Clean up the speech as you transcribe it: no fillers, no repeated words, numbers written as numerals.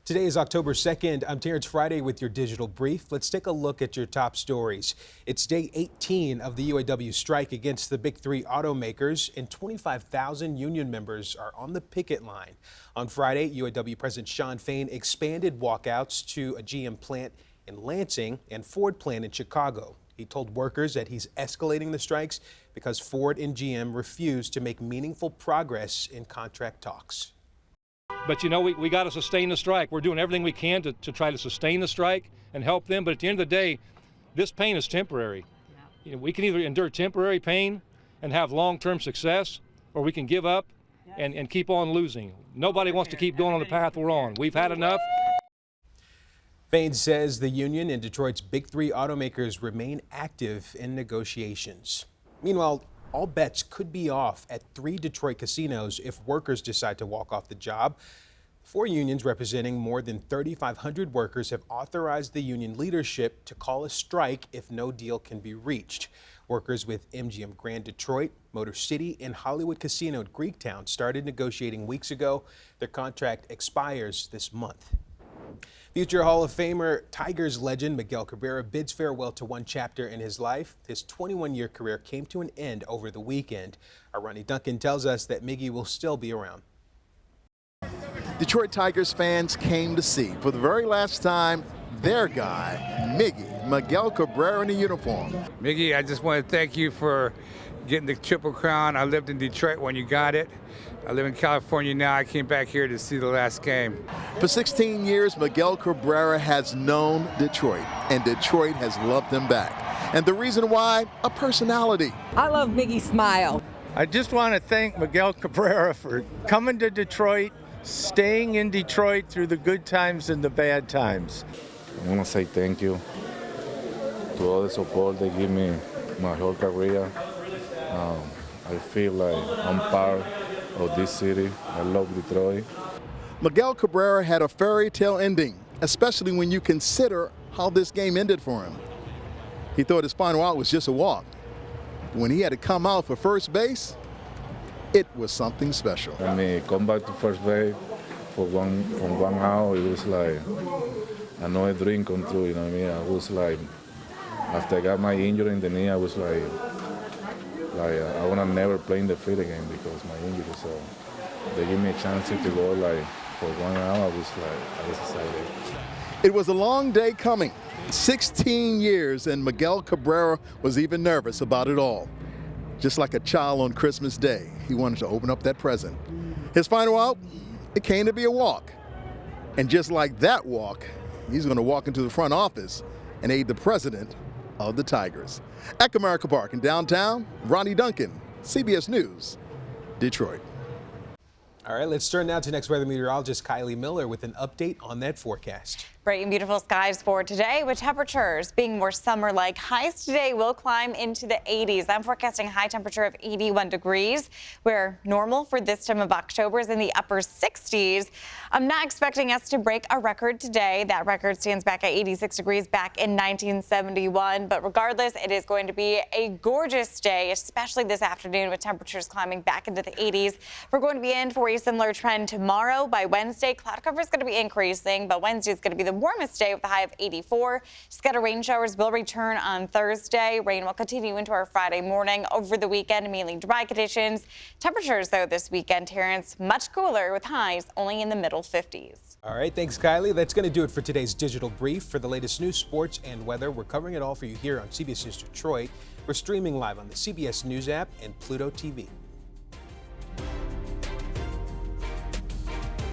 Today is October 2nd. I'm Terrence Friday with your digital brief. Let's take a look at your top stories. It's day 18 of the UAW strike against the big three automakers, and 25,000 union members are on the picket line. On Friday, UAW President Shawn Fain expanded walkouts to a GM plant in Lansing and Ford plant in Chicago. He told workers that he's escalating the strikes because Ford and GM refused to make meaningful progress in contract talks. But you know, we got to sustain the strike. We're doing everything we can to try to sustain the strike and help them. But at the end of the day, this pain is temporary. You know, we can either endure temporary pain and have long-term success, or we can give up and keep on losing. Nobody wants to keep going on the path we're on. We've had enough. Fain says the union and Detroit's big three automakers remain active in negotiations. Meanwhile, all bets could be off at 3 Detroit casinos if workers decide to walk off the job. 4 unions representing more than 3,500 workers have authorized the union leadership to call a strike if no deal can be reached. Workers with MGM Grand Detroit, Motor City, and Hollywood Casino at Greektown started negotiating weeks ago. Their contract expires this month. Future Hall of Famer Tigers legend Miguel Cabrera bids farewell to one chapter in his life. His 21-year career came to an end over the weekend. Our Ronnie Duncan tells us that Miggy will still be around. Detroit Tigers fans came to see, for the very last time, their guy, Miguel Cabrera in a uniform. Miggy, I just want to thank you for getting the Triple Crown. I lived in Detroit when you got it. I live in California now. I came back here to see the last game. For 16 years, Miguel Cabrera has known Detroit, and Detroit has loved him back. And the reason why? A personality. I love Miggy's smile. I just want to thank Miguel Cabrera for coming to Detroit, staying in Detroit through the good times and the bad times. I want to say thank you to all the support they give me my whole career. I feel like I'm part of this city. I love Detroit. Miguel Cabrera had a fairy tale ending, especially when you consider how this game ended for him. He thought his final out was just a walk. When he had to come out for first base, it was something special. I mean, come back to first base from one out, it was like another dream come true, you know what I mean? I was like, after I got my injury in the knee, I was like I want to never play in the field again because my injury. So they give me a chance to go like for 1 hour. I was excited. It was a long day coming. 16 years, and Miguel Cabrera was even nervous about it all. Just like a child on Christmas Day, he wanted to open up that present. His final out, it came to be a walk. And just like that walk, he's going to walk into the front office and aid the president of the Tigers. At Comerica Park in downtown, Ronnie Duncan, CBS News, Detroit. All right, let's turn now to next weather meteorologist Kylie Miller with an update on that forecast. Bright and beautiful skies for today, with temperatures being more summer-like. Highs today will climb into the 80s. I'm forecasting a high temperature of 81 degrees, where normal for this time of October is in the upper 60s. I'm not expecting us to break a record today. That record stands back at 86 degrees back in 1971. But regardless, it is going to be a gorgeous day, especially this afternoon with temperatures climbing back into the 80s. We're going to be in for a similar trend tomorrow. By Wednesday, cloud cover is going to be increasing, but Wednesday is going to be the warmest day with a high of 84. Scattered rain showers will return on Thursday. Rain will continue into our Friday morning. Over the weekend, mainly dry conditions. Temperatures, though, this weekend, Terrence, much cooler with highs only in the middle 50s. All right, thanks, Kylie. That's going to do it for today's digital brief. For the latest news, sports, and weather, we're covering it all for you here on CBS News Detroit. We're streaming live on the CBS News app and Pluto TV.